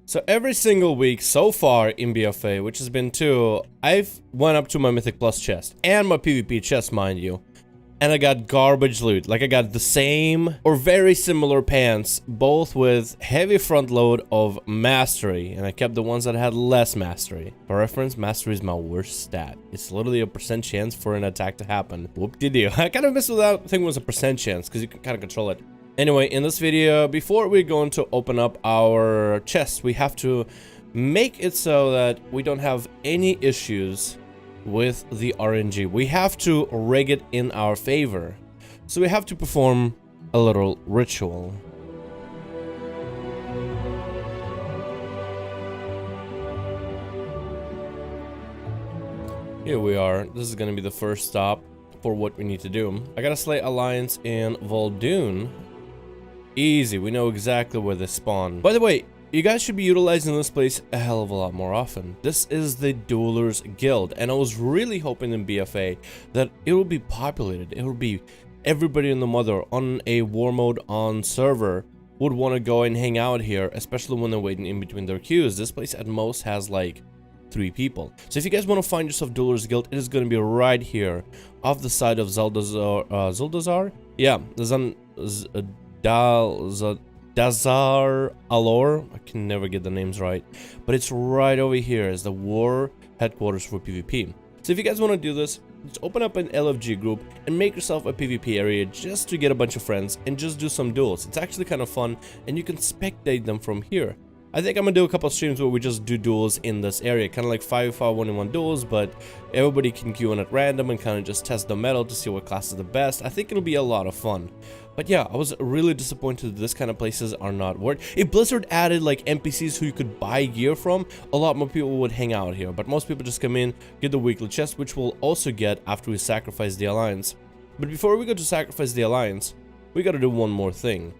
So every single week so far in BFA, which has been 2, I've went up to my Mythic Plus chest and my PvP chest, mind you, and I got garbage loot. Like I got the same or very similar pants, both with heavy front load of mastery, and I kept the ones that had less mastery. For reference, mastery is my worst stat. It's literally a % chance for an attack to happen. Whoop-de-doo. I kind of missed with that thing was a % chance because you can kind of control it. Anyway, in this video, before we're going to open up our chest, we have to make it so that we don't have any issues with the RNG. We have to rig it in our favor. So we have to perform a little ritual. Here we are. This is going to be the first stop for what we need to do. I gotta slay Alliance in Voldoon. Easy, we know exactly where they spawn. By the way, you guys should be utilizing this place a hell of a lot more often. This is the Duelers Guild, and I was really hoping in BFA that it will be populated. It will be everybody in the mother on a war mode on server would want to go and hang out here, especially when they're waiting in between their queues. This place at most has like 3 people. So if you guys want to find yourself Duelers Guild, it is going to be right here off the side of Zuldazar? Yeah, Dazar Alor, I can never get the names right, but it's right over here as the war headquarters for PvP. So if you guys want to do this, just open up an LFG group and make yourself a PvP area just to get a bunch of friends and just do some duels. It's actually kind of fun and you can spectate them from here. I think I'm gonna do a couple of streams where we just do duels in this area, kind of like 5v5 1v1 duels, but everybody can queue in at random and kind of just test the metal to see what class is the best. I think it'll be a lot of fun. But yeah, I was really disappointed that this kind of places are not worth. If Blizzard added like NPCs who you could buy gear from, a lot more people would hang out here. But most people just come in, get the weekly chest, which we'll also get after we sacrifice the Alliance. But before we go to sacrifice the Alliance, we gotta do one more thing.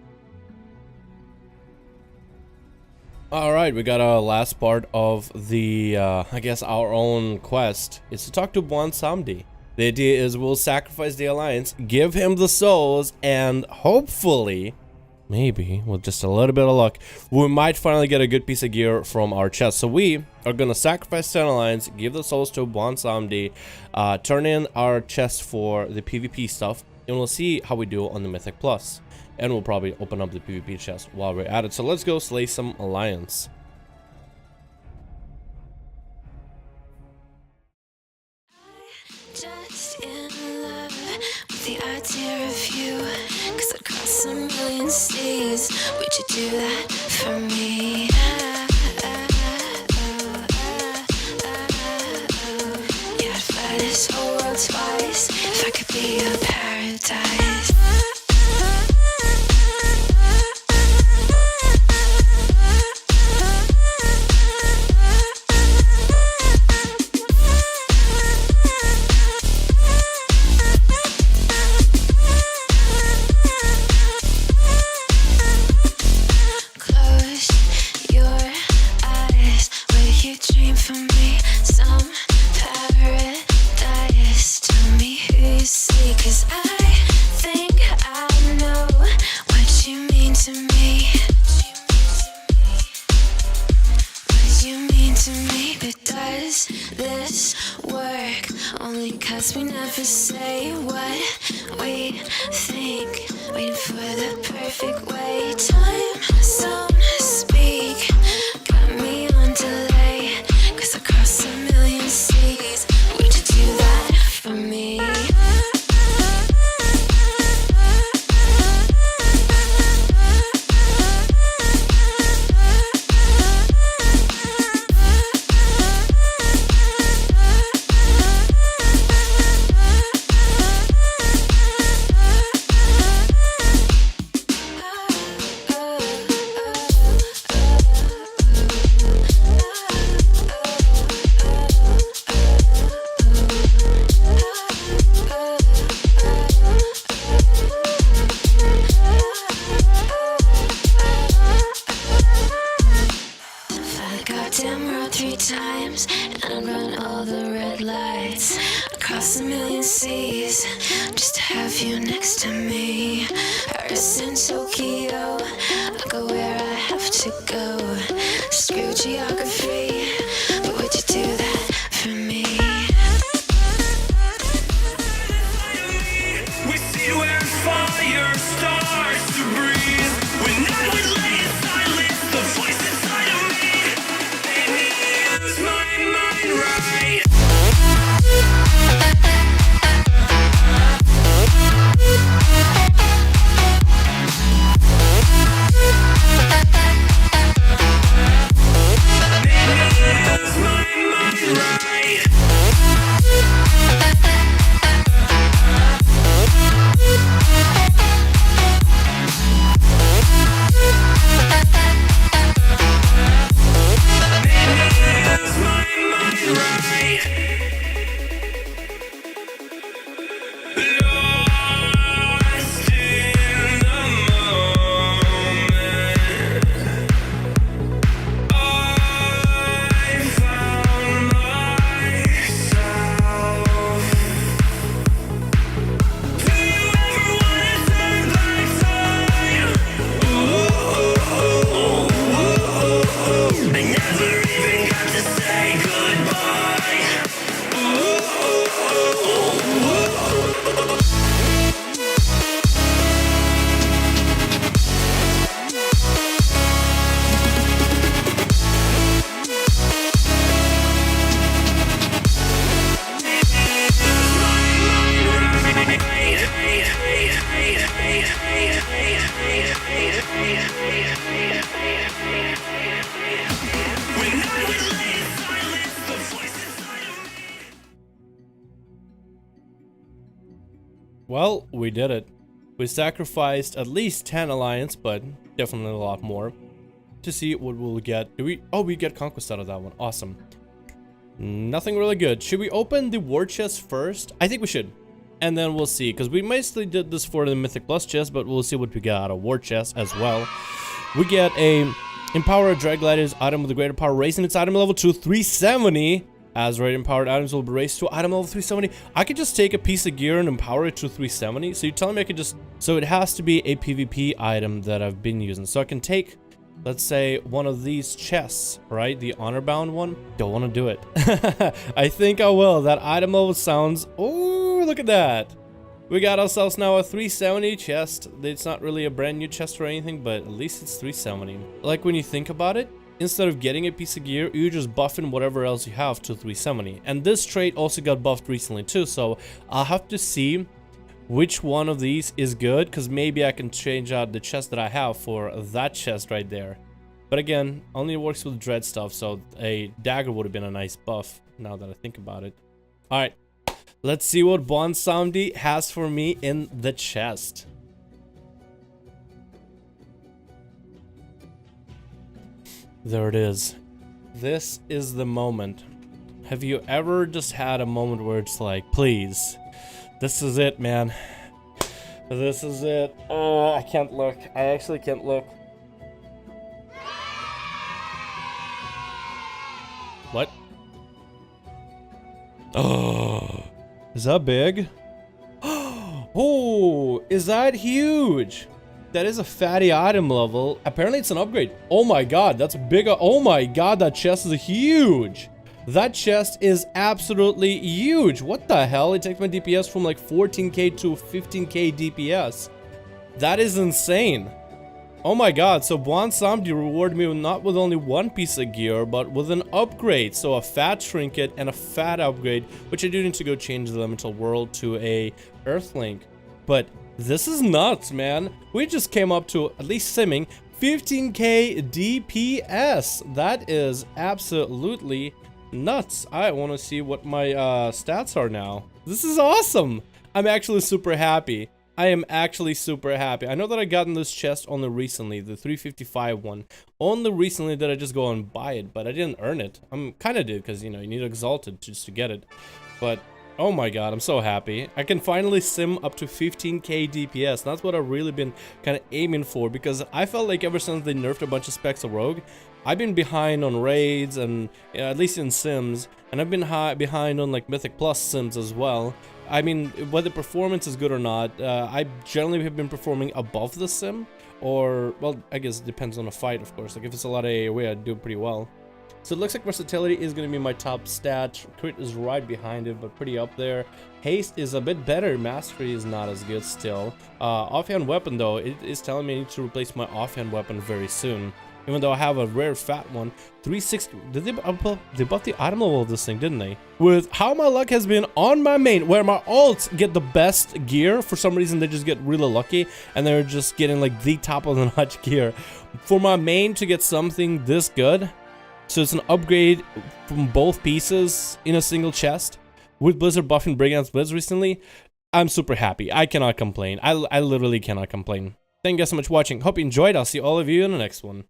Alright, we got our last part of the, I guess our own quest. It's to talk to Bwansamdi. The idea is we'll sacrifice the Alliance, give him the souls, and hopefully, maybe, with just a little bit of luck, we might finally get a good piece of gear from our chest. So we are gonna sacrifice 10 Alliance, give the souls to Bwansamdi, turn in our chest for the PvP stuff, and we'll see how we do on the Mythic Plus. And we'll probably open up the PvP chest while we're at it. So let's go slay some Alliance. Just in love with the idea of you, 'cause I'd cross a million seas. Would you do that for me? Yeah, I'd fly this whole world twice if I could be your paradise. Cause we never say what we think, waiting for the perfect way. Time zone speak, got me on delay, 'cause I cross a million seas. Would you do that for me? Times and I'd run all the red lights across a million seas just to have you next to me. Paris and Tokyo, I'll go where I have to go. Screw Well, we did it. We sacrificed at least 10 alliance, but definitely a lot more, to see what we'll get. Do we? Oh, we get conquest out of that one. Awesome. Nothing really good. Should we open the war chest first? I think we should. And then we'll see, because we mostly did this for the Mythic Plus chest, but we'll see what we got out of war chest as well. We get a Empower Drag Glider's item with a greater power, raising its item level to 370. As raid empowered items will be raised to item level 370. I could just take a piece of gear and empower it to 370. So you're telling me I could just... So it has to be a PvP item that I've been using. So I can take, let's say, one of these chests, right? The honor bound one. Don't want to do it. I think I will. That item level sounds... Oh, look at that. We got ourselves now a 370 chest. It's not really a brand new chest or anything, but at least it's 370. Like when you think about it, instead of getting a piece of gear, you're just buffing whatever else you have to 370. And this trait also got buffed recently too, so I'll have to see which one of these is good, because maybe I can change out the chest that I have for that chest right there. But again, only works with dread stuff, so a dagger would have been a nice buff, now that I think about it. Alright, let's see what Bwansamdi has for me in the chest. There it is. This is the moment. Have you ever just had a moment where it's like, please, this is it, man. This is it. I can't look. I actually can't look. What? Oh, is that big? Oh, is that huge? That is a fatty item level. Apparently it's an upgrade. Oh my god, that's bigger. Oh my god, that chest is huge. That chest is absolutely huge. What the hell? It takes my DPS from like 14k to 15k DPS. That is insane. Oh my god, so Bwansamdi rewarded me not with only one piece of gear, but with an upgrade. So a fat trinket and a fat upgrade, which I do need to go change the Elemental World to a Earthlink. But this is nuts, man. We just came up to, at least simming, 15k DPS. That is absolutely nuts. I want to see what my stats are now. This is awesome. I'm actually super happy. I am actually super happy. I know that I gotten this chest only recently, the 355 one. Only recently did I just go and buy it, but I didn't earn it. I'm kind of did, because, you know, you need Exalted just to get it. But... oh my god, I'm so happy. I can finally sim up to 15k DPS. That's what I've really been kind of aiming for, because I felt like ever since they nerfed a bunch of specs of Rogue, I've been behind on raids and at least in sims, and I've been behind on like Mythic Plus sims as well. I mean, whether performance is good or not, I generally have been performing above the sim, or, well, I guess it depends on the fight, of course. Like if it's a lot of AoE, I do pretty well. So it looks like versatility is going to be my top stat. Crit is right behind it, but pretty up there. Haste is a bit better. Mastery is not as good still. Offhand weapon, though, it is telling me I need to replace my offhand weapon very soon. Even though I have a rare fat one. 360. Did they buff the item level of this thing, didn't they? With how my luck has been on my main, where my alts get the best gear, for some reason they just get really lucky, and they're just getting like the top of the notch gear. For my main to get something this good, so it's an upgrade from both pieces in a single chest, with Blizzard buffing Brigand's Blitz recently, I'm super happy. I cannot complain. I literally cannot complain. Thank you guys so much for watching. Hope you enjoyed. I'll see all of you in the next one.